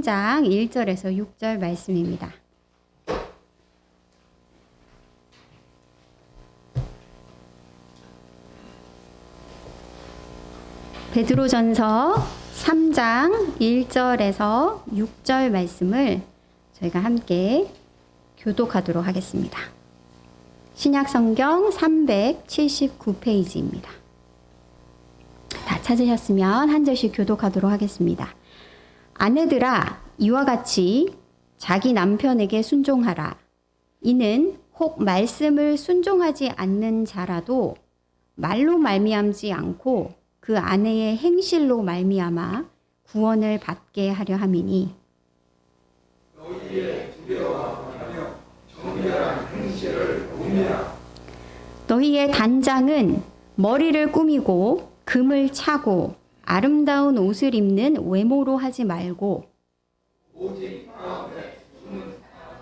3장 1절에서 6절 말씀입니다. 베드로전서 3장 1절에서 6절 말씀을 저희가 함께 교독하도록 하겠습니다. 신약성경 379페이지입니다. 다 찾으셨으면 한 절씩 교독하도록 하겠습니다. 아내들아, 이와 같이 자기 남편에게 순종하라. 이는 혹 말씀을 순종하지 않는 자라도 말로 말미암지 않고 그 아내의 행실로 말미암아 구원을 받게 하려 함이니 너희의 두려워하며 정결한 행실을 보미라. 너희의 단장은 머리를 꾸미고 금을 차고 아름다운 옷을 입는 외모로 하지 말고 오직 마음에 숨은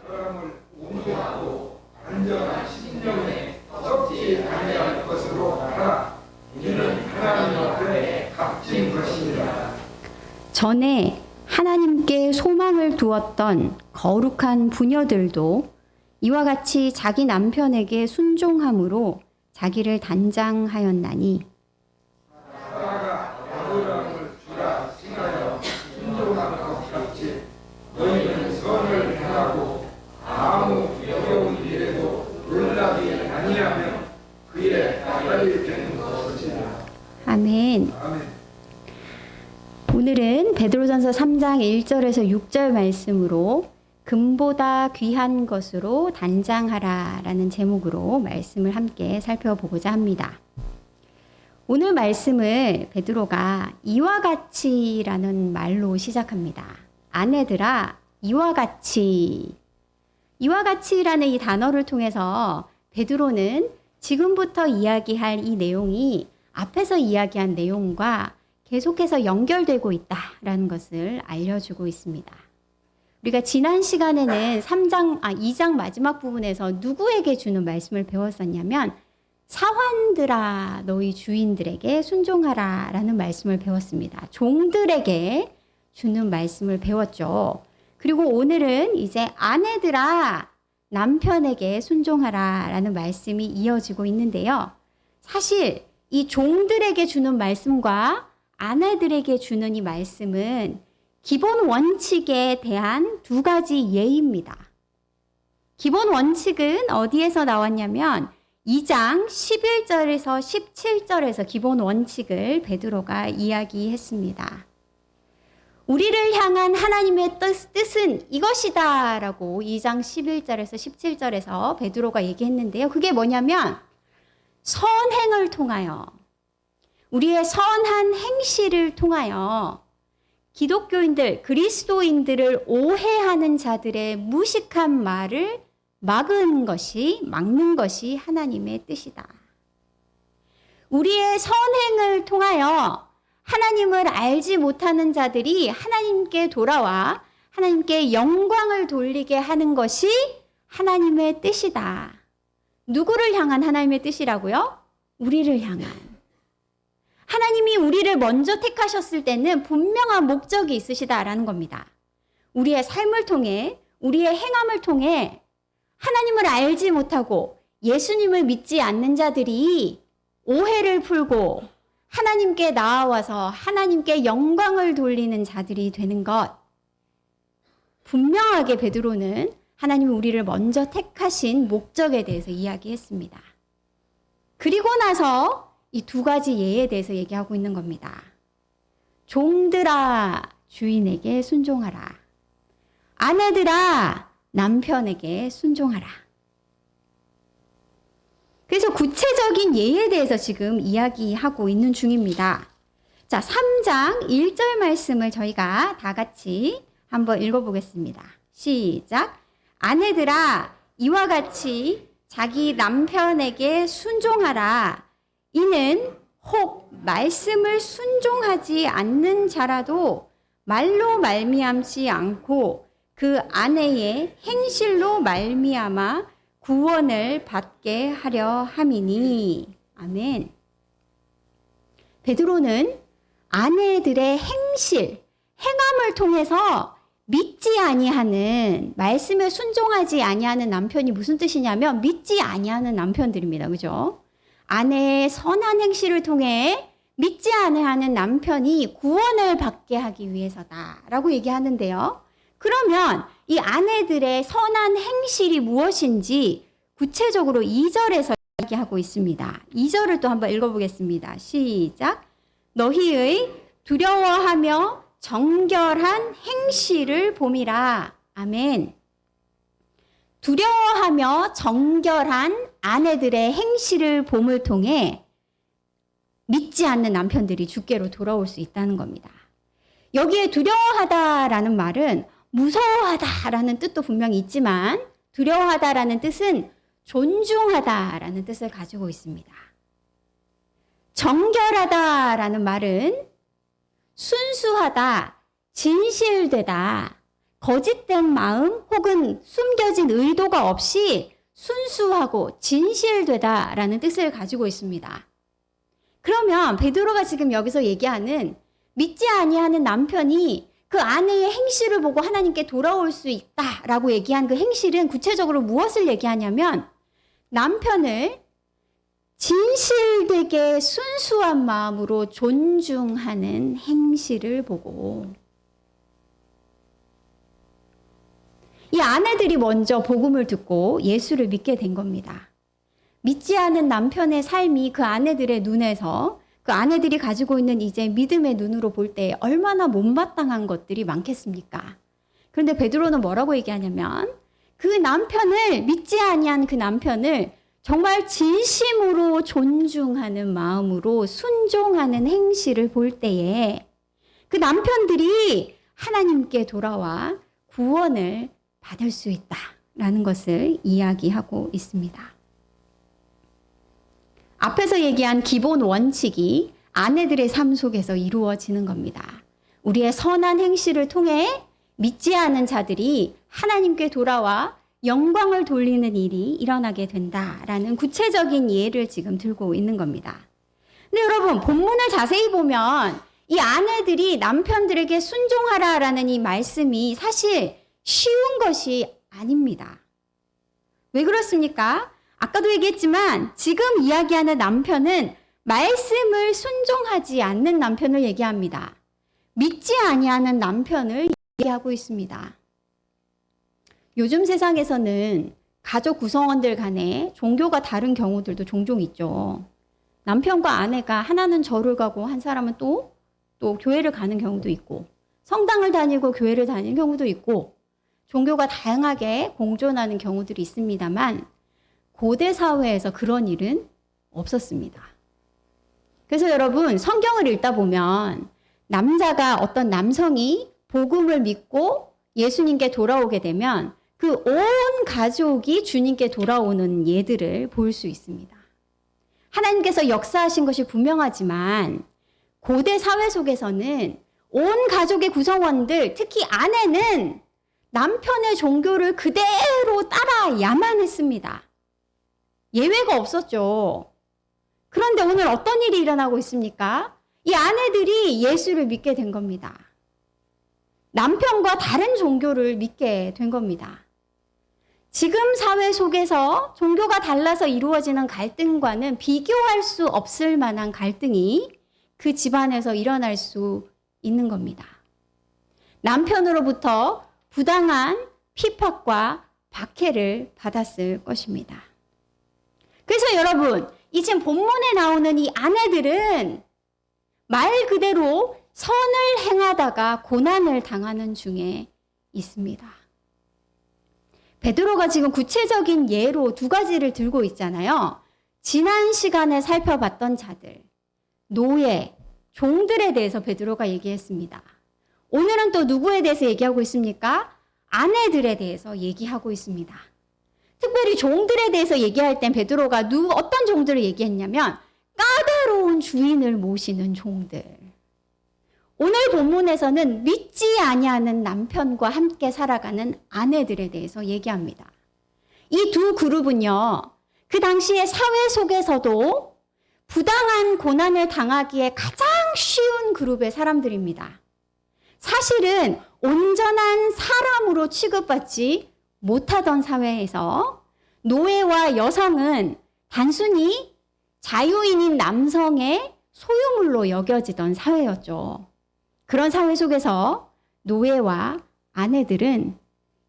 사랑을 온유하고 안전한 심령에 썩지 아니할 것으로 하라. 이는 하나님 앞에 값진 것입니다. 전에 하나님께 소망을 두었던 거룩한 부녀들도 이와 같이 자기 남편에게 순종함으로 자기를 단장하였나니 사라가 아브라함을 주라 칭하여 순종한 것 같이 너희는 선을 행하고 아무 어려운 일에도 놀라지 아니하며 그의 아들이 되는 것이라. 아멘. 오늘은 베드로전서 3장 1절에서 6절 말씀으로 금보다 귀한 것으로 단장하라 라는 제목으로 말씀을 함께 살펴보고자 합니다. 오늘 말씀을 베드로가 이와 같이 라는 말로 시작합니다. 아내들아, 이와 같이. 이와 같이라는 이 단어를 통해서 베드로는 지금부터 이야기할 이 내용이 앞에서 이야기한 내용과 계속해서 연결되고 있다라는 것을 알려주고 있습니다. 우리가 지난 시간에는 2장 마지막 부분에서 누구에게 주는 말씀을 배웠었냐면 사환들아 너희 주인들에게 순종하라 라는 말씀을 배웠습니다. 종들에게 주는 말씀을 배웠죠. 그리고 오늘은 이제 아내들아 남편에게 순종하라 라는 말씀이 이어지고 있는데요. 사실 이 종들에게 주는 말씀과 아내들에게 주는 이 말씀은 기본 원칙에 대한 두 가지 예입니다. 기본 원칙은 어디에서 나왔냐면 2장 11절에서 17절에서 기본 원칙을 베드로가 이야기했습니다. 우리를 향한 하나님의 뜻은 이것이다 라고 2장 11절에서 17절에서 베드로가 얘기했는데요. 그게 뭐냐면 선행을 통하여 우리의 선한 행실을 통하여 기독교인들, 그리스도인들을 오해하는 자들의 무식한 말을 막는 것이 하나님의 뜻이다. 우리의 선행을 통하여 하나님을 알지 못하는 자들이 하나님께 돌아와 하나님께 영광을 돌리게 하는 것이 하나님의 뜻이다. 누구를 향한 하나님의 뜻이라고요? 우리를 향한. 하나님이 우리를 먼저 택하셨을 때는 분명한 목적이 있으시다라는 겁니다. 우리의 삶을 통해, 우리의 행함을 통해 하나님을 알지 못하고 예수님을 믿지 않는 자들이 오해를 풀고 하나님께 나아와서 하나님께 영광을 돌리는 자들이 되는 것. 분명하게 베드로는 하나님이 우리를 먼저 택하신 목적에 대해서 이야기했습니다. 그리고 나서 이 두 가지 예에 대해서 얘기하고 있는 겁니다. 종들아 주인에게 순종하라. 아내들아 남편에게 순종하라. 그래서 구체적인 예에 대해서 지금 이야기하고 있는 중입니다. 자, 3장 1절 말씀을 저희가 다 같이 한번 읽어보겠습니다. 시작. 아내들아 이와 같이 자기 남편에게 순종하라. 이는 혹 말씀을 순종하지 않는 자라도 말로 말미암지 않고 그 아내의 행실로 말미암아 구원을 받게 하려 함이니. 아멘. 베드로는 아내들의 행실, 행함을 통해서 믿지 아니하는, 말씀에 순종하지 아니하는 남편이 무슨 뜻이냐면 믿지 아니하는 남편들입니다. 그죠? 아내의 선한 행실을 통해 믿지 아니하는 남편이 구원을 받게 하기 위해서다라고 얘기하는데요. 그러면 이 아내들의 선한 행실이 무엇인지 구체적으로 2절에서 이야기하고 있습니다. 2절을 또 한번 읽어보겠습니다. 시작. 너희의 두려워하며 정결한 행실을 봄이라. 아멘. 두려워하며 정결한 아내들의 행실을 봄을 통해 믿지 않는 남편들이 주께로 돌아올 수 있다는 겁니다. 여기에 두려워하다라는 말은 무서워하다라는 뜻도 분명히 있지만 두려워하다라는 뜻은 존중하다라는 뜻을 가지고 있습니다. 정결하다라는 말은 순수하다, 진실되다, 거짓된 마음 혹은 숨겨진 의도가 없이 순수하고 진실되다라는 뜻을 가지고 있습니다. 그러면 베드로가 지금 여기서 얘기하는 믿지 아니하는 남편이 그 아내의 행실을 보고 하나님께 돌아올 수 있다라고 얘기한 그 행실은 구체적으로 무엇을 얘기하냐면 남편을 진실되게 순수한 마음으로 존중하는 행실을 보고 이 아내들이 먼저 복음을 듣고 예수를 믿게 된 겁니다. 믿지 않은 남편의 삶이 그 아내들의 눈에서 그 아내들이 가지고 있는 이제 믿음의 눈으로 볼 때 얼마나 못마땅한 것들이 많겠습니까? 그런데 베드로는 뭐라고 얘기하냐면 그 남편을 믿지 아니한 그 남편을 정말 진심으로 존중하는 마음으로 순종하는 행실을 볼 때에 그 남편들이 하나님께 돌아와 구원을 받을 수 있다라는 것을 이야기하고 있습니다. 앞에서 얘기한 기본 원칙이 아내들의 삶 속에서 이루어지는 겁니다. 우리의 선한 행실을 통해 믿지 않은 자들이 하나님께 돌아와 영광을 돌리는 일이 일어나게 된다라는 구체적인 예를 지금 들고 있는 겁니다. 근데 여러분, 본문을 자세히 보면 이 아내들이 남편들에게 순종하라라는 이 말씀이 사실 쉬운 것이 아닙니다. 왜 그렇습니까? 아까도 얘기했지만 지금 이야기하는 남편은 말씀을 순종하지 않는 남편을 얘기합니다. 믿지 아니하는 남편을 얘기하고 있습니다. 요즘 세상에서는 가족 구성원들 간에 종교가 다른 경우들도 종종 있죠. 남편과 아내가 하나는 절을 가고 한 사람은 또 교회를 가는 경우도 있고 성당을 다니고 교회를 다니는 경우도 있고 종교가 다양하게 공존하는 경우들이 있습니다만 고대 사회에서 그런 일은 없었습니다. 그래서 여러분, 성경을 읽다 보면 남자가 어떤 남성이 복음을 믿고 예수님께 돌아오게 되면 그 온 가족이 주님께 돌아오는 예들을 볼 수 있습니다. 하나님께서 역사하신 것이 분명하지만 고대 사회 속에서는 온 가족의 구성원들, 특히 아내는 남편의 종교를 그대로 따라야만 했습니다. 예외가 없었죠. 그런데 오늘 어떤 일이 일어나고 있습니까? 이 아내들이 예수를 믿게 된 겁니다. 남편과 다른 종교를 믿게 된 겁니다. 지금 사회 속에서 종교가 달라서 이루어지는 갈등과는 비교할 수 없을 만한 갈등이 그 집안에서 일어날 수 있는 겁니다. 남편으로부터 부당한 핍박과 박해를 받았을 것입니다. 그래서 여러분, 이 지금 본문에 나오는 이 아내들은 말 그대로 선을 행하다가 고난을 당하는 중에 있습니다. 베드로가 지금 구체적인 예로 두 가지를 들고 있잖아요. 지난 시간에 살펴봤던 자들, 노예, 종들에 대해서 베드로가 얘기했습니다. 오늘은 또 누구에 대해서 얘기하고 있습니까? 아내들에 대해서 얘기하고 있습니다. 특별히 종들에 대해서 얘기할 땐 베드로가 어떤 종들을 얘기했냐면 까다로운 주인을 모시는 종들. 오늘 본문에서는 믿지 아니하는 남편과 함께 살아가는 아내들에 대해서 얘기합니다. 이 두 그룹은요, 그 당시의 사회 속에서도 부당한 고난을 당하기에 가장 쉬운 그룹의 사람들입니다. 사실은 온전한 취급받지 못하던 사회에서 노예와 여성은 단순히 자유인인 남성의 소유물로 여겨지던 사회였죠. 그런 사회 속에서 노예와 아내들은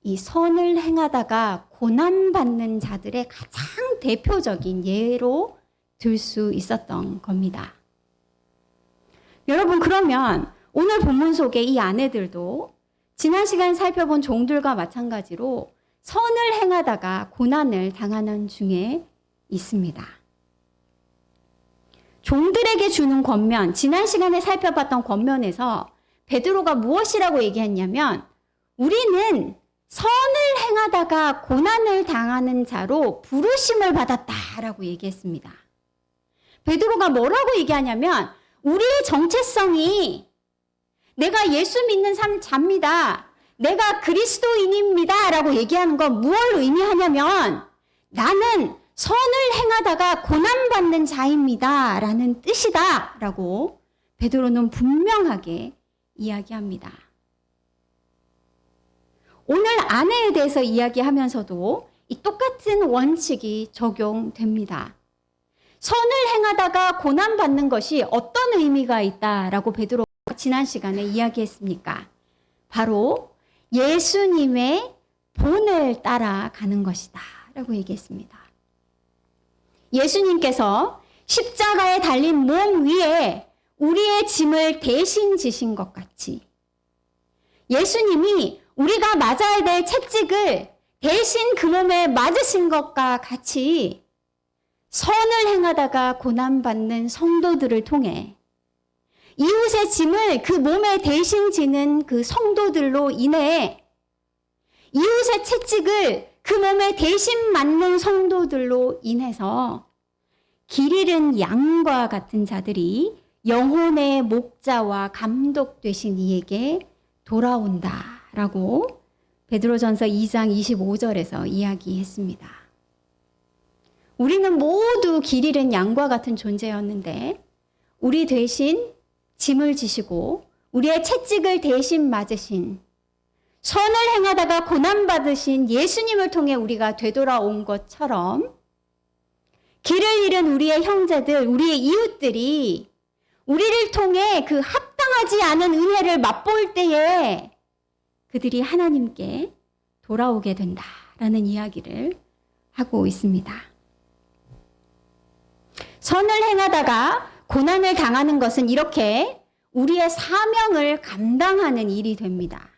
이 선을 행하다가 고난받는 자들의 가장 대표적인 예로 들 수 있었던 겁니다. 여러분, 그러면 오늘 본문 속의 이 아내들도 지난 시간 살펴본 종들과 마찬가지로 선을 행하다가 고난을 당하는 중에 있습니다. 종들에게 주는 권면, 지난 시간에 살펴봤던 권면에서 베드로가 무엇이라고 얘기했냐면 우리는 선을 행하다가 고난을 당하는 자로 부르심을 받았다라고 얘기했습니다. 베드로가 뭐라고 얘기하냐면 우리의 정체성이 내가 예수 믿는 자입니다. 내가 그리스도인입니다. 라고 얘기하는 건 무엇을 의미하냐면 나는 선을 행하다가 고난받는 자입니다. 라는 뜻이다. 라고 베드로는 분명하게 이야기합니다. 오늘 아내에 대해서 이야기하면서도 이 똑같은 원칙이 적용됩니다. 선을 행하다가 고난받는 것이 어떤 의미가 있다라고 베드로가 지난 시간에 이야기했습니까? 바로 예수님의 본을 따라가는 것이다 라고 얘기했습니다. 예수님께서 십자가에 달린 몸 위에 우리의 짐을 대신 지신 것 같이 예수님이 우리가 맞아야 될 채찍을 대신 그 몸에 맞으신 것과 같이 선을 행하다가 고난받는 성도들을 통해 이웃의 짐을 그 몸에 대신 지는 그 성도들로 인해 이웃의 채찍을 그 몸에 대신 맞는 성도들로 인해서 길 잃은 양과 같은 자들이 영혼의 목자와 감독 되신 이에게 돌아온다라고 베드로전서 2장 25절에서 이야기했습니다. 우리는 모두 길 잃은 양과 같은 존재였는데 우리 대신 짐을 지시고 우리의 채찍을 대신 맞으신 선을 행하다가 고난받으신 예수님을 통해 우리가 되돌아온 것처럼 길을 잃은 우리의 형제들, 우리의 이웃들이 우리를 통해 그 합당하지 않은 은혜를 맛볼 때에 그들이 하나님께 돌아오게 된다라는 이야기를 하고 있습니다. 선을 행하다가 고난을 당하는 것은 이렇게 우리의 사명을 감당하는 일이 됩니다.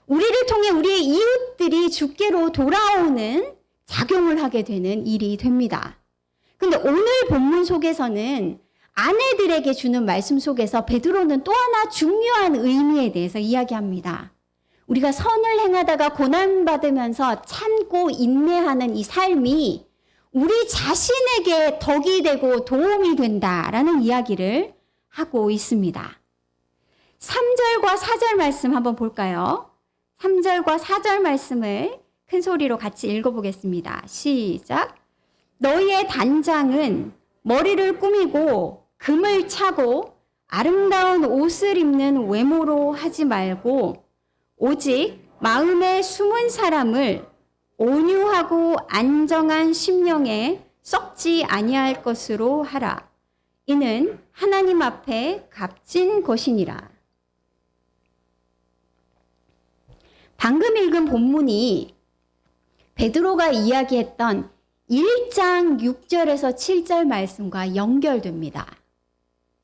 우리를 통해 우리의 이웃들이 주께로 돌아오는 작용을 하게 되는 일이 됩니다. 근데 오늘 본문 속에서는 아내들에게 주는 말씀 속에서 베드로는 또 하나 중요한 의미에 대해서 이야기합니다. 우리가 선을 행하다가 고난받으면서 참고 인내하는 이 삶이 우리 자신에게 덕이 되고 도움이 된다라는 이야기를 하고 있습니다. 3절과 4절 말씀 한번 볼까요? 3절과 4절 말씀을 큰 소리로 같이 읽어보겠습니다. 시작. 너희의 단장은 머리를 꾸미고 금을 차고 아름다운 옷을 입는 외모로 하지 말고 오직 마음에 숨은 사람을 온유하고 안정한 심령에 썩지 아니할 것으로 하라. 이는 하나님 앞에 값진 것이니라. 방금 읽은 본문이 베드로가 이야기했던 1장 6절에서 7절 말씀과 연결됩니다.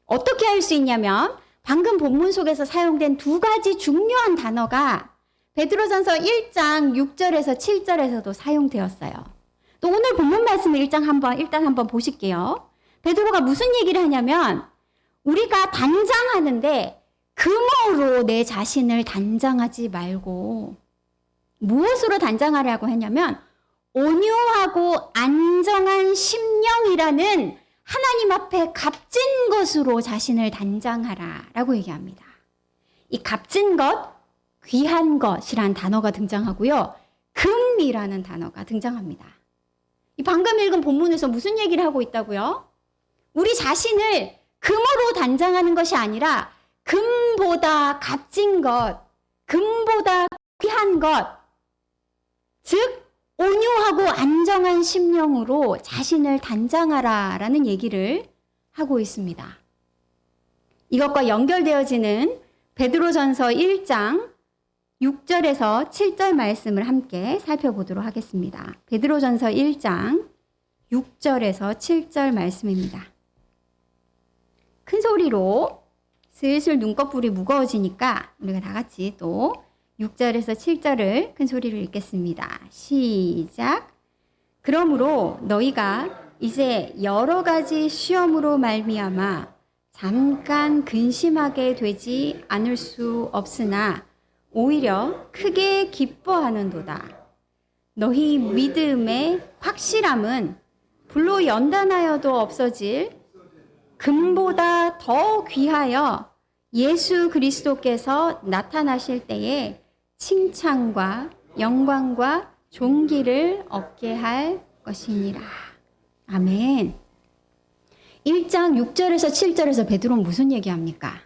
어떻게 할 수 있냐면 방금 본문 속에서 사용된 두 가지 중요한 단어가 베드로전서 1장 6절에서 7절에서도 사용되었어요. 또 오늘 본문 말씀을 일단 한번 보실게요. 베드로가 무슨 얘기를 하냐면 우리가 단장하는데 금으로 내 자신을 단장하지 말고 무엇으로 단장하라고 했냐면 온유하고 안정한 심령이라는 하나님 앞에 값진 것으로 자신을 단장하라 라고 얘기합니다. 이 값진 것, 귀한 것이란 단어가 등장하고요. 금이라는 단어가 등장합니다. 이 방금 읽은 본문에서 무슨 얘기를 하고 있다고요? 우리 자신을 금으로 단장하는 것이 아니라 금보다 값진 것, 금보다 귀한 것, 즉 온유하고 안정한 심령으로 자신을 단장하라 라는 얘기를 하고 있습니다. 이것과 연결되어지는 베드로전서 1장 6절에서 7절 말씀을 함께 살펴보도록 하겠습니다. 베드로전서 1장 6절에서 7절 말씀입니다. 큰 소리로 슬슬 눈꺼풀이 무거워지니까 우리가 다 같이 또 6절에서 7절을 큰 소리로 읽겠습니다. 시작. 그러므로 너희가 이제 여러 가지 시험으로 말미암아 잠깐 근심하게 되지 않을 수 없으나 오히려 크게 기뻐하는도다. 너희 믿음의 확실함은 불로 연단하여도 없어질 금보다 더 귀하여 예수 그리스도께서 나타나실 때에 칭찬과 영광과 존귀를 얻게 할 것이니라. 아멘. 1장 6절에서 7절에서 베드로는 무슨 얘기합니까?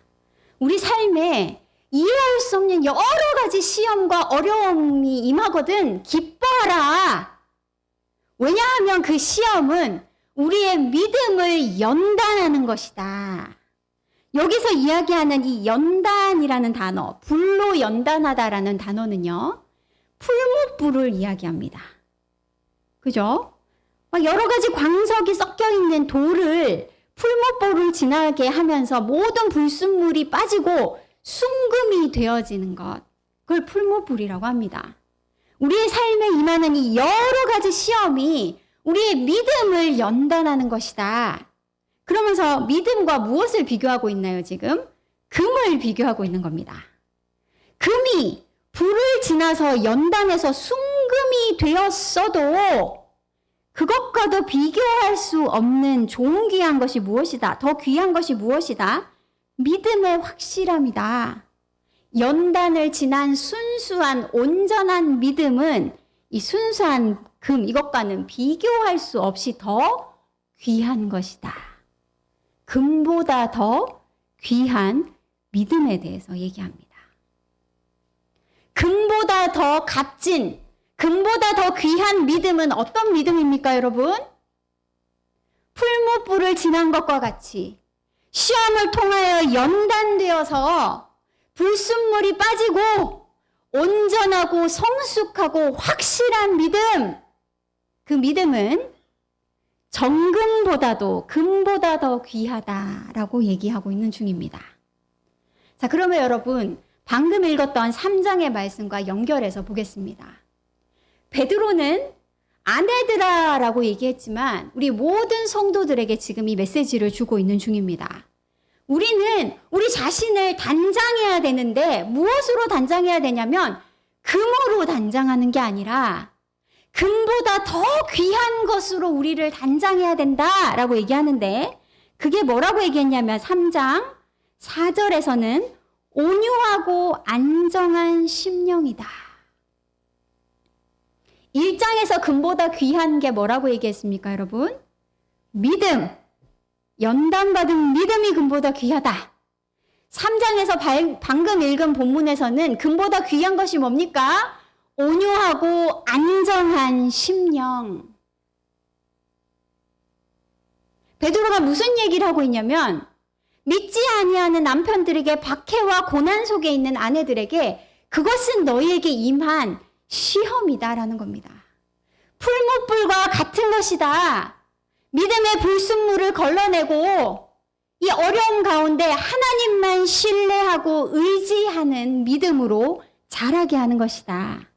우리 삶에 이해할 수 없는 여러 가지 시험과 어려움이 임하거든 기뻐하라. 왜냐하면 그 시험은 우리의 믿음을 연단하는 것이다. 여기서 이야기하는 이 연단이라는 단어, 불로 연단하다라는 단어는요, 풀무불을 이야기합니다. 그죠? 여러 가지 광석이 섞여 있는 돌을 풀무불을 지나게 하면서 모든 불순물이 빠지고 순금이 되어지는 것, 그걸 풀무불이라고 합니다. 우리의 삶에 임하는 이 여러 가지 시험이 우리의 믿음을 연단하는 것이다. 그러면서 믿음과 무엇을 비교하고 있나요, 지금? 금을 비교하고 있는 겁니다. 금이 불을 지나서 연단해서 순금이 되었어도 그것과도 비교할 수 없는 존귀한 것이 무엇이다? 더 귀한 것이 무엇이다? 믿음의 확실함이다. 연단을 지난 순수한 온전한 믿음은 이 순수한 금, 이것과는 비교할 수 없이 더 귀한 것이다. 금보다 더 귀한 믿음에 대해서 얘기합니다. 금보다 더 값진, 금보다 더 귀한 믿음은 어떤 믿음입니까, 여러분? 풀무불을 지난 것과 같이 시험을 통하여 연단되어서 불순물이 빠지고 온전하고 성숙하고 확실한 믿음, 그 믿음은 정금보다도 금보다 더 귀하다라고 얘기하고 있는 중입니다. 자, 그러면 여러분 방금 읽었던 3장의 말씀과 연결해서 보겠습니다. 베드로는 아내들아라고 얘기했지만 우리 모든 성도들에게 지금 이 메시지를 주고 있는 중입니다. 우리는 우리 자신을 단장해야 되는데 무엇으로 단장해야 되냐면 금으로 단장하는 게 아니라 금보다 더 귀한 것으로 우리를 단장해야 된다라고 얘기하는데 그게 뭐라고 얘기했냐면 3장 4절에서는 온유하고 안정한 심령이다. 1장에서 금보다 귀한 게 뭐라고 얘기했습니까, 여러분? 믿음. 연단받은 믿음이 금보다 귀하다. 3장에서 방금 읽은 본문에서는 금보다 귀한 것이 뭡니까? 온유하고 안정한 심령. 베드로가 무슨 얘기를 하고 있냐면 믿지 아니하는 남편들에게 박해와 고난 속에 있는 아내들에게 그것은 너희에게 임한 시험이다라는 겁니다. 풀무불과 같은 것이다. 믿음의 불순물을 걸러내고 이 어려움 가운데 하나님만 신뢰하고 의지하는 믿음으로 자라게 하는 것이다.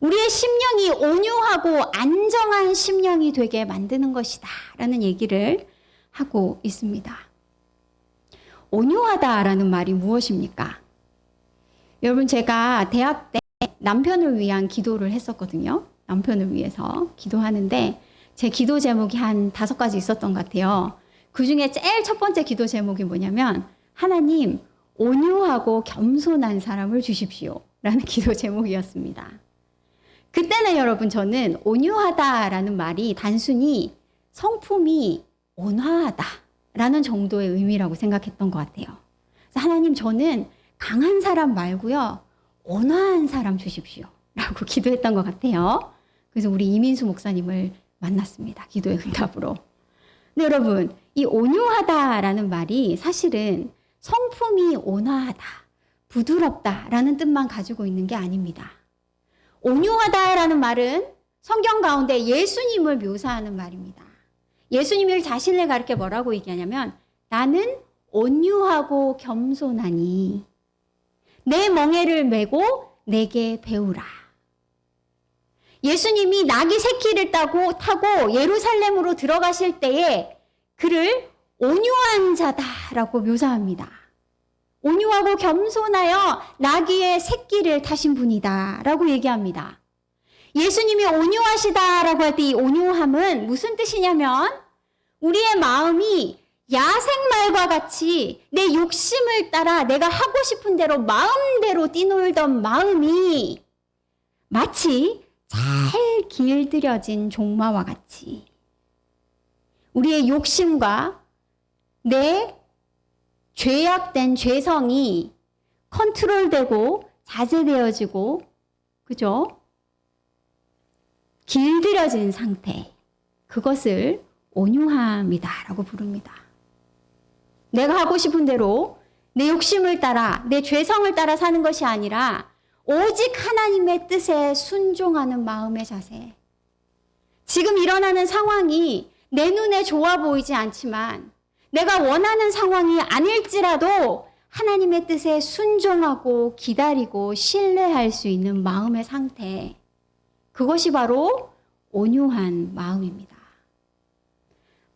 우리의 심령이 온유하고 안정한 심령이 되게 만드는 것이다 라는 얘기를 하고 있습니다. 온유하다라는 말이 무엇입니까? 여러분, 제가 대학 때 남편을 위한 기도를 했었거든요. 남편을 위해서 기도하는데 제 기도 제목이 한 5가지 있었던 것 같아요. 그 중에 제일 첫 번째 기도 제목이 뭐냐면 하나님, 온유하고 겸손한 사람을 주십시오 라는 기도 제목이었습니다. 그때는 여러분 저는 온유하다라는 말이 단순히 성품이 온화하다라는 정도의 의미라고 생각했던 것 같아요. 그래서 하나님, 저는 강한 사람 말고요, 온화한 사람 주십시오 라고 기도했던 것 같아요. 그래서 우리 이민수 목사님을 만났습니다. 기도의 응답으로. 근데 여러분, 이 온유하다라는 말이 사실은 성품이 온화하다, 부드럽다라는 뜻만 가지고 있는 게 아닙니다. 온유하다라는 말은 성경 가운데 예수님을 묘사하는 말입니다. 예수님이 자신을 가리켜 뭐라고 얘기하냐면 나는 온유하고 겸손하니 내 멍에를 메고 내게 배우라. 예수님이 나귀 새끼를 타고 예루살렘으로 들어가실 때에 그를 온유한 자다라고 묘사합니다. 온유하고 겸손하여 나귀의 새끼를 타신 분이다 라고 얘기합니다. 예수님이 온유하시다라고 할 때 이 온유함은 무슨 뜻이냐면 우리의 마음이 야생말과 같이 내 욕심을 따라 내가 하고 싶은 대로 마음대로 뛰놀던 마음이 마치 잘 길들여진 종마와 같이 우리의 욕심과 내 죄악된 죄성이 컨트롤되고 자제되어지고, 그죠? 길들여진 상태. 그것을 온유함이다라고 부릅니다. 내가 하고 싶은 대로 내 욕심을 따라, 내 죄성을 따라 사는 것이 아니라 오직 하나님의 뜻에 순종하는 마음의 자세. 지금 일어나는 상황이 내 눈에 좋아 보이지 않지만 내가 원하는 상황이 아닐지라도 하나님의 뜻에 순종하고 기다리고 신뢰할 수 있는 마음의 상태. 그것이 바로 온유한 마음입니다.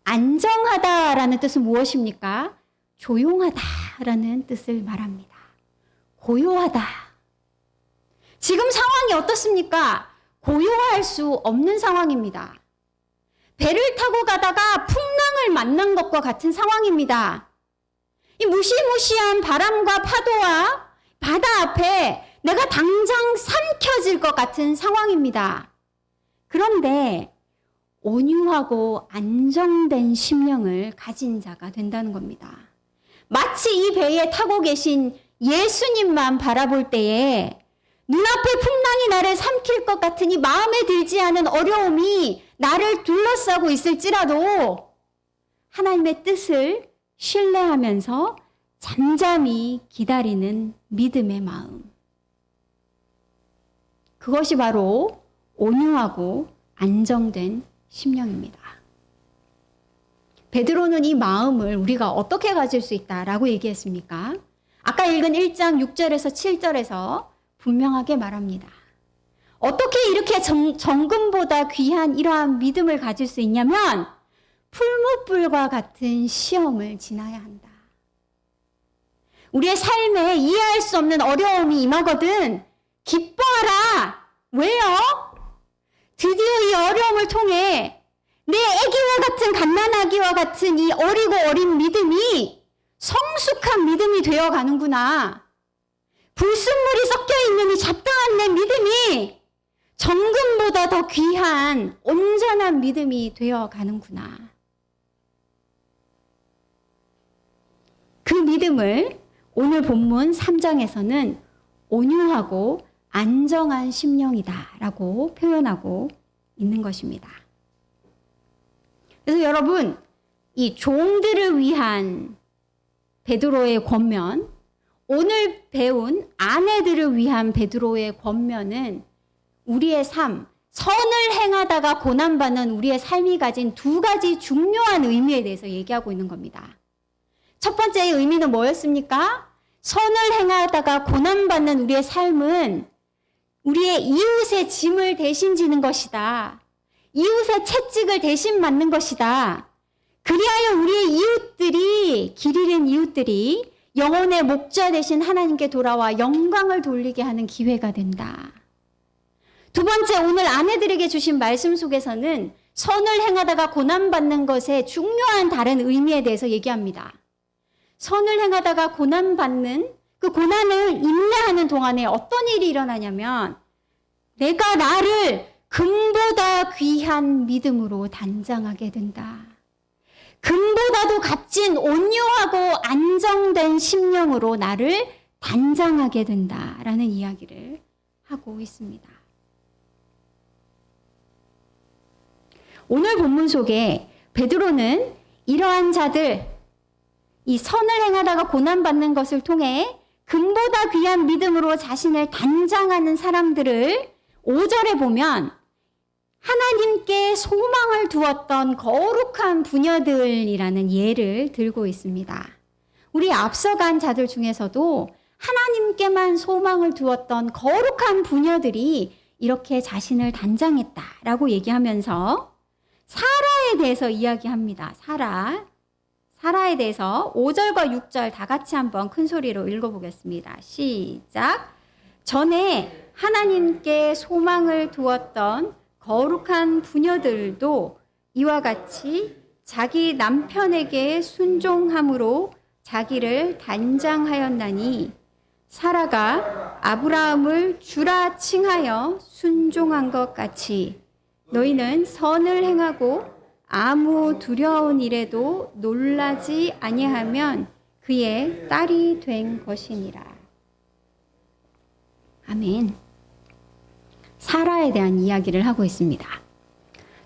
안정하다라는 뜻은 무엇입니까? 조용하다라는 뜻을 말합니다. 고요하다. 지금 상황이 어떻습니까? 고요할 수 없는 상황입니다. 배를 타고 가다가 풍랑을 만난 것과 같은 상황입니다. 이 무시무시한 바람과 파도와 바다 앞에 내가 당장 삼켜질 것 같은 상황입니다. 그런데 온유하고 안정된 심령을 가진 자가 된다는 겁니다. 마치 이 배에 타고 계신 예수님만 바라볼 때에 눈앞에 풍랑이 나를 삼킬 것 같으니 마음에 들지 않은 어려움이 나를 둘러싸고 있을지라도 하나님의 뜻을 신뢰하면서 잠잠히 기다리는 믿음의 마음. 그것이 바로 온유하고 안정된 심령입니다. 베드로는 이 마음을 우리가 어떻게 가질 수 있다라고 얘기했습니까? 아까 읽은 1장 6절에서 7절에서 분명하게 말합니다. 어떻게 이렇게 정금보다 귀한 이러한 믿음을 가질 수 있냐면 풀무불과 같은 시험을 지나야 한다. 우리의 삶에 이해할 수 없는 어려움이 임하거든 기뻐하라. 왜요? 드디어 이 어려움을 통해 내 아기와 같은 갓난아기와 같은 이 어리고 어린 믿음이 성숙한 믿음이 되어가는구나. 불순물이 섞여있는 이 잡다한 내 믿음이 정금보다 더 귀한 온전한 믿음이 되어가는구나. 그 믿음을 오늘 본문 3장에서는 온유하고 안정한 심령이다라고 표현하고 있는 것입니다. 그래서 여러분, 이 종들을 위한 베드로의 권면, 오늘 배운 아내들을 위한 베드로의 권면은 우리의 삶, 선을 행하다가 고난받는 우리의 삶이 가진 두 가지 중요한 의미에 대해서 얘기하고 있는 겁니다. 첫 번째의 의미는 뭐였습니까? 선을 행하다가 고난받는 우리의 삶은 우리의 이웃의 짐을 대신 지는 것이다. 이웃의 채찍을 대신 맞는 것이다. 그리하여 우리의 이웃들이, 길 잃은 이웃들이 영혼의 목자 되신 하나님께 돌아와 영광을 돌리게 하는 기회가 된다. 두 번째, 오늘 아내들에게 주신 말씀 속에서는 선을 행하다가 고난받는 것의 중요한 다른 의미에 대해서 얘기합니다. 선을 행하다가 고난받는 그 고난을 인내하는 동안에 어떤 일이 일어나냐면 내가 나를 금보다 귀한 믿음으로 단장하게 된다. 금보다도 값진 온유하고 안정된 심령으로 나를 단장하게 된다라는 이야기를 하고 있습니다. 오늘 본문 속에 베드로는 이러한 자들, 이 선을 행하다가 고난받는 것을 통해 금보다 귀한 믿음으로 자신을 단장하는 사람들을 5절에 보면 하나님께 소망을 두었던 거룩한 부녀들이라는 예를 들고 있습니다. 우리 앞서간 자들 중에서도 하나님께만 소망을 두었던 거룩한 부녀들이 이렇게 자신을 단장했다라고 얘기하면서 사라에 대해서 이야기합니다. 사라에 대해서 5절과 6절 다 같이 한번 큰 소리로 읽어보겠습니다. 시작. 전에 하나님께 소망을 두었던 거룩한 부녀들도 이와 같이 자기 남편에게 순종함으로 자기를 단장하였나니 사라가 아브라함을 주라 칭하여 순종한 것 같이 너희는 선을 행하고 아무 두려운 일에도 놀라지 아니하면 그의 딸이 된 것이니라. 아멘. 사라에 대한 이야기를 하고 있습니다.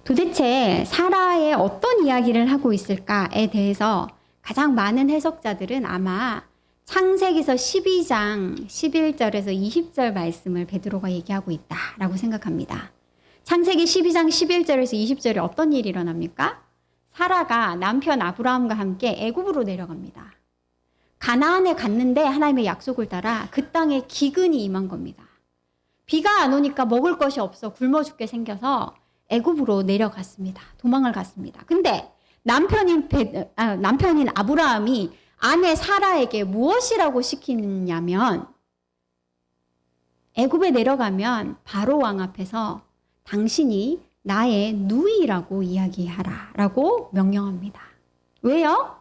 도대체 사라의 어떤 이야기를 하고 있을까에 대해서 가장 많은 해석자들은 아마 창세기서 12장 11절에서 20절 말씀을 베드로가 얘기하고 있다라고 생각합니다. 창세기 12장 11절에서 20절에 어떤 일이 일어납니까? 사라가 남편 아브라함과 함께 애굽으로 내려갑니다. 가나안에 갔는데 하나님의 약속을 따라 그 땅에 기근이 임한 겁니다. 비가 안 오니까 먹을 것이 없어 굶어 죽게 생겨서 애굽으로 내려갔습니다. 도망을 갔습니다. 근데 남편인 아브라함이 아내 사라에게 무엇이라고 시키느냐면 애굽에 내려가면 바로 왕 앞에서 당신이 나의 누이라고 이야기하라 라고 명령합니다. 왜요?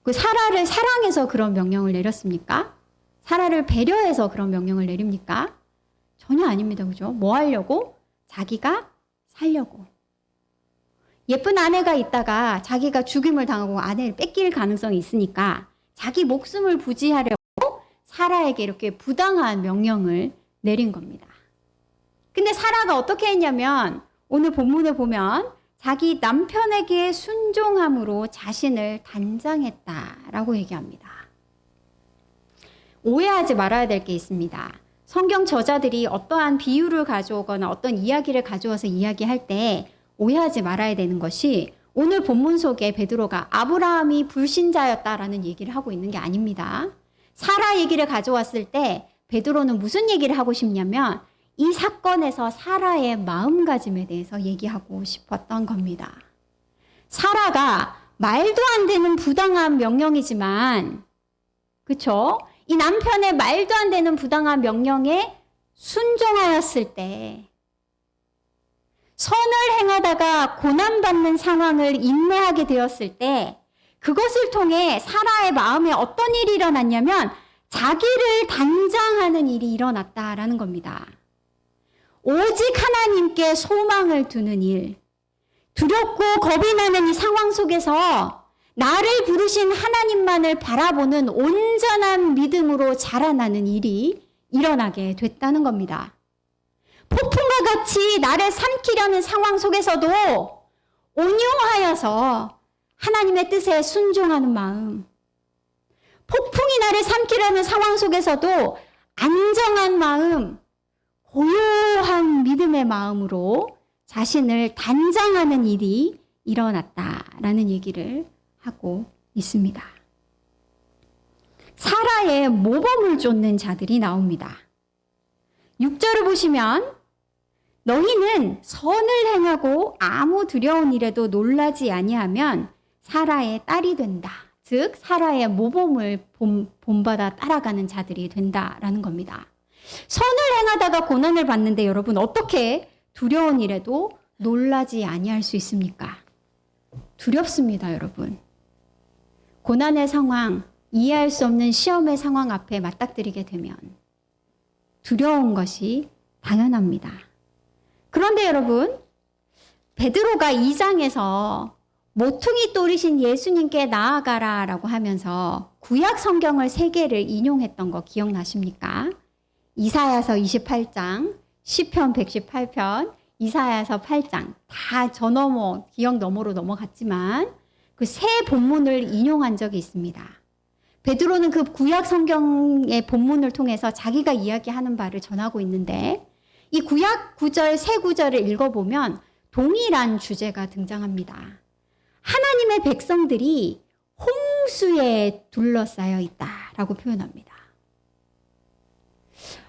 그 사라를 사랑해서 그런 명령을 내렸습니까? 사라를 배려해서 그런 명령을 내립니까? 전혀 아닙니다. 그죠? 뭐 하려고? 자기가 살려고. 예쁜 아내가 있다가 자기가 죽임을 당하고 아내를 뺏길 가능성이 있으니까 자기 목숨을 부지하려고 사라에게 이렇게 부당한 명령을 내린 겁니다. 근데 사라가 어떻게 했냐면 오늘 본문에 보면 자기 남편에게 순종함으로 자신을 단장했다라고 얘기합니다. 오해하지 말아야 될 게 있습니다. 성경 저자들이 어떠한 비유를 가져오거나 어떤 이야기를 가져와서 이야기할 때 오해하지 말아야 되는 것이 오늘 본문 속에 베드로가 아브라함이 불신자였다라는 얘기를 하고 있는 게 아닙니다. 사라 얘기를 가져왔을 때 베드로는 무슨 얘기를 하고 싶냐면 이 사건에서 사라의 마음가짐에 대해서 얘기하고 싶었던 겁니다. 사라가 말도 안 되는 부당한 명령이지만, 그쵸? 이 남편의 말도 안 되는 부당한 명령에 순종하였을 때, 선을 행하다가 고난받는 상황을 인내하게 되었을 때, 그것을 통해 사라의 마음에 어떤 일이 일어났냐면, 자기를 단장하는 일이 일어났다라는 겁니다. 오직 하나님께 소망을 두는 일, 두렵고 겁이 나는 이 상황 속에서 나를 부르신 하나님만을 바라보는 온전한 믿음으로 자라나는 일이 일어나게 됐다는 겁니다. 폭풍과 같이 나를 삼키려는 상황 속에서도 온유하여서 하나님의 뜻에 순종하는 마음, 폭풍이 나를 삼키려는 상황 속에서도 안정한 마음, 고요한 믿음의 마음으로 자신을 단장하는 일이 일어났다라는 얘기를 하고 있습니다. 사라의 모범을 쫓는 자들이 나옵니다. 6절을 보시면 너희는 선을 행하고 아무 두려운 일에도 놀라지 아니하면 사라의 딸이 된다. 즉 사라의 모범을 본받아 따라가는 자들이 된다라는 겁니다. 선을 행하다가 고난을 받는데 여러분 어떻게 두려운 일에도 놀라지 아니할 수 있습니까? 두렵습니다, 여러분. 고난의 상황, 이해할 수 없는 시험의 상황 앞에 맞닥뜨리게 되면 두려운 것이 당연합니다. 그런데 여러분, 베드로가 2장에서 모퉁이 돌이신 예수님께 나아가라 라고 하면서 구약 성경을 3개를 인용했던 거 기억나십니까? 이사야서 28장, 시편 118편, 이사야서 8장 다 기억 너머로 넘어갔지만 그 세 본문을 인용한 적이 있습니다. 베드로는 그 구약 성경의 본문을 통해서 자기가 이야기하는 바를 전하고 있는데 이 구약 구절 세 구절을 읽어보면 동일한 주제가 등장합니다. 하나님의 백성들이 홍수에 둘러싸여 있다라고 표현합니다.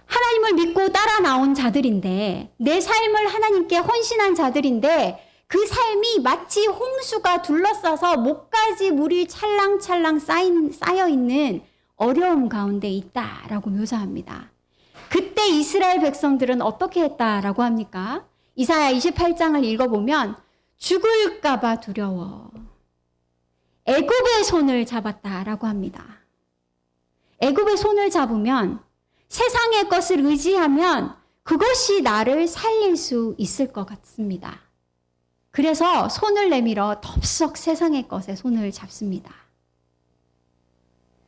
하나님을 믿고 따라 나온 자들인데 내 삶을 하나님께 헌신한 자들인데 그 삶이 마치 홍수가 둘러싸서 목까지 물이 찰랑찰랑 쌓여 있는 어려움 가운데 있다라고 묘사합니다. 그때 이스라엘 백성들은 어떻게 했다라고 합니까? 이사야 28장을 읽어보면 죽을까 봐 두려워 애굽의 손을 잡았다라고 합니다. 애굽의 손을 잡으면 세상의 것을 의지하면 그것이 나를 살릴 수 있을 것 같습니다. 그래서 손을 내밀어 덥석 세상의 것에 손을 잡습니다.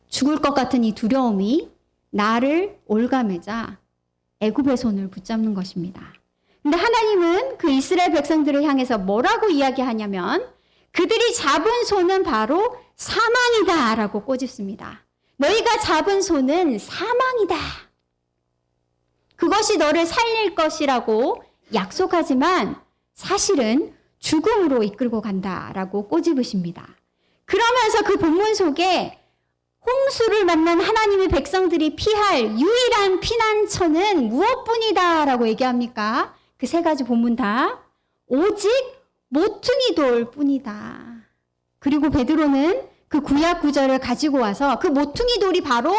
죽을 것 같은 이 두려움이 나를 올가매자 애굽의 손을 붙잡는 것입니다. 근데 하나님은 그 이스라엘 백성들을 향해서 뭐라고 이야기하냐면 그들이 잡은 손은 바로 사망이다 라고 꼬집습니다. 너희가 잡은 손은 사망이다. 그것이 너를 살릴 것이라고 약속하지만 사실은 죽음으로 이끌고 간다라고 꼬집으십니다. 그러면서 그 본문 속에 홍수를 만난 하나님의 백성들이 피할 유일한 피난처는 무엇뿐이다라고 얘기합니까? 그 세 가지 본문 다 오직 모퉁이 돌 뿐이다. 그리고 베드로는 그 구약 구절을 가지고 와서 그 모퉁이 돌이 바로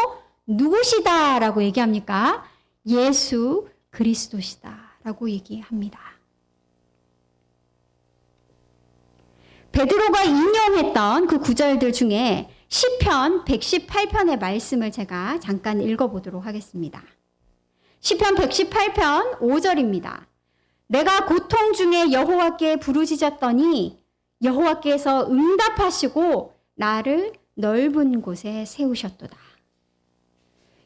누구시다라고 얘기합니까? 예수 그리스도시다라고 얘기합니다. 베드로가 인용했던 그 구절들 중에 시편 118편의 말씀을 제가 잠깐 읽어보도록 하겠습니다. 시편 118편 5절입니다. 내가 고통 중에 여호와께 부르짖었더니 여호와께서 응답하시고 나를 넓은 곳에 세우셨도다.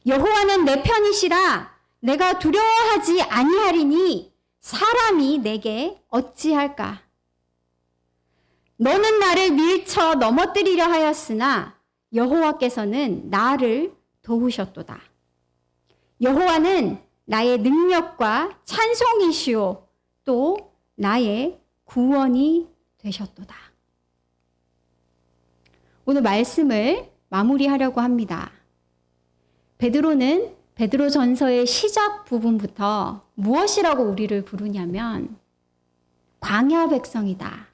여호와는 내 편이시라 내가 두려워하지 아니하리니 사람이 내게 어찌할까? 너는 나를 밀쳐 넘어뜨리려 하였으나 여호와께서는 나를 도우셨도다. 여호와는 나의 능력과 찬송이시오 또 나의 구원이 되셨도다. 오늘 말씀을 마무리하려고 합니다. 베드로는 베드로전서의 시작 부분부터 무엇이라고 우리를 부르냐면 광야 백성이다.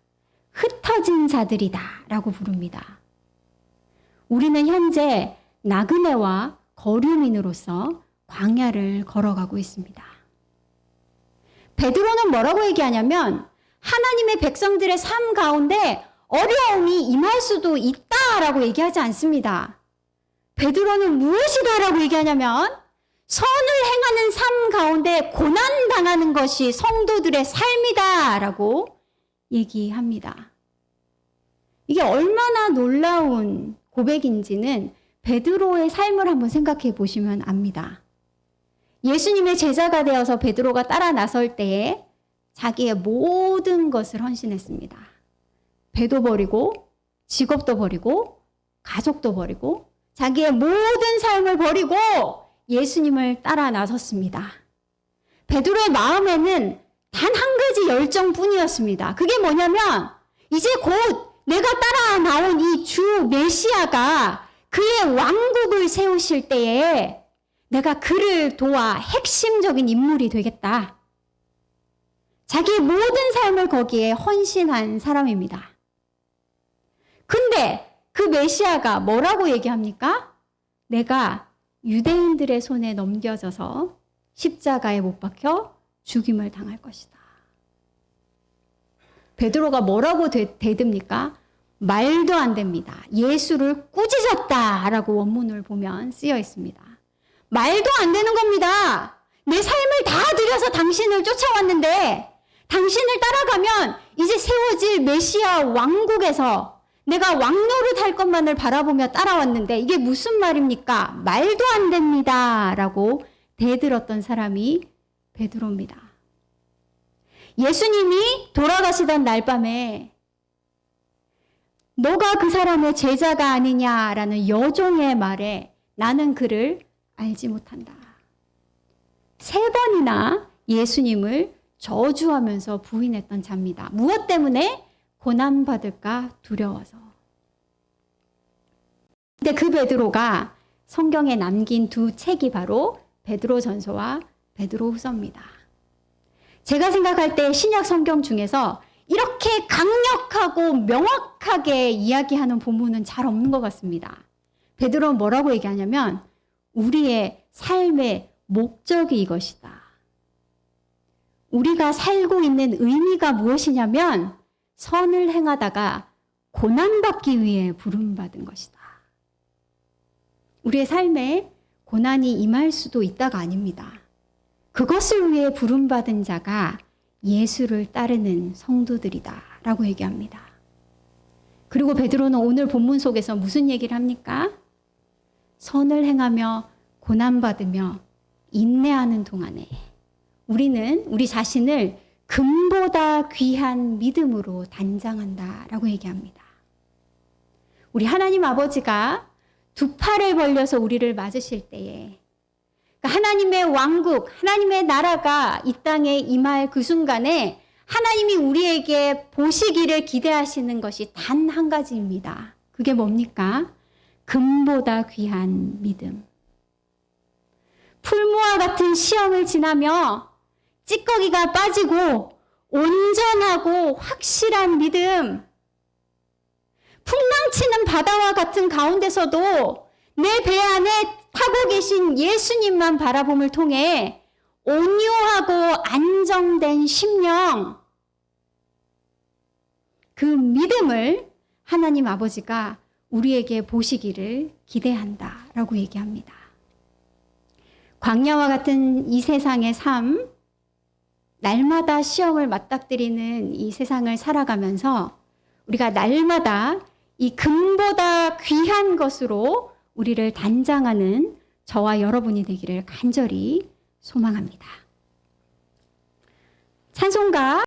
흩어진 자들이다 라고 부릅니다. 우리는 현재 나그네와 거류민으로서 광야를 걸어가고 있습니다. 베드로는 뭐라고 얘기하냐면 하나님의 백성들의 삶 가운데 어려움이 임할 수도 있다라고 얘기하지 않습니다. 베드로는 무엇이다라고 얘기하냐면 선을 행하는 삶 가운데 고난당하는 것이 성도들의 삶이다라고 얘기합니다. 이게 얼마나 놀라운 고백인지는 베드로의 삶을 한번 생각해 보시면 압니다. 예수님의 제자가 되어서 베드로가 따라 나설 때에 자기의 모든 것을 헌신했습니다. 배도 버리고 직업도 버리고 가족도 버리고 자기의 모든 삶을 버리고 예수님을 따라 나섰습니다. 베드로의 마음에는 단 한 가지 열정뿐이었습니다. 그게 뭐냐면 이제 곧 내가 따라 나온 이 주 메시아가 그의 왕국을 세우실 때에 내가 그를 도와 핵심적인 인물이 되겠다. 자기의 모든 삶을 거기에 헌신한 사람입니다. 근데 그 메시아가 뭐라고 얘기합니까? 내가 유대인들의 손에 넘겨져서 십자가에 못 박혀 죽임을 당할 것이다. 베드로가 뭐라고 대듭니까? 말도 안 됩니다. 예수를 꾸짖었다라고 원문을 보면 쓰여 있습니다. 말도 안 되는 겁니다. 내 삶을 다 들여서 당신을 쫓아왔는데 당신을 따라가면 이제 세워질 메시아 왕국에서 내가 왕노릇 할 것만을 바라보며 따라왔는데 이게 무슨 말입니까? 말도 안 됩니다. 라고 대들었던 사람이 베드로입니다. 예수님이 돌아가시던 날 밤에 너가 그 사람의 제자가 아니냐라는 여종의 말에 나는 그를 알지 못한다. 3번이나 예수님을 저주하면서 부인했던 자입니다. 무엇 때문에? 고난받을까 두려워서. 근데 그 베드로가 성경에 남긴 2 책이 바로 베드로전서와 베드로후서입니다. 제가 생각할 때 신약 성경 중에서 이렇게 강력하고 명확하게 이야기하는 본문은 잘 없는 것 같습니다. 베드로는 뭐라고 얘기하냐면 우리의 삶의 목적이 이것이다. 우리가 살고 있는 의미가 무엇이냐면 선을 행하다가 고난받기 위해 부름받은 것이다. 우리의 삶에 고난이 임할 수도 있다가 아닙니다. 그것을 위해 부름받은 자가 예수를 따르는 성도들이다 라고 얘기합니다. 그리고 베드로는 오늘 본문 속에서 무슨 얘기를 합니까? 선을 행하며 고난받으며 인내하는 동안에 우리는 우리 자신을 금보다 귀한 믿음으로 단장한다 라고 얘기합니다. 우리 하나님 아버지가 2 팔을 벌려서 우리를 맞으실 때에 하나님의 왕국, 하나님의 나라가 이 땅에 임할 그 순간에 하나님이 우리에게 보시기를 기대하시는 것이 단 한 가지입니다. 그게 뭡니까? 금보다 귀한 믿음. 풀무와 같은 시험을 지나며 찌꺼기가 빠지고 온전하고 확실한 믿음. 풍랑치는 바다와 같은 가운데서도 내 배 안에 타고 계신 예수님만 바라봄을 통해 온유하고 안정된 심령, 그 믿음을 하나님 아버지가 우리에게 보시기를 기대한다라고 얘기합니다. 광야와 같은 이 세상의 삶, 날마다 시험을 맞닥뜨리는 이 세상을 살아가면서 우리가 날마다 이 금보다 귀한 것으로 우리를 단장하는 저와 여러분이 되기를 간절히 소망합니다. 찬송가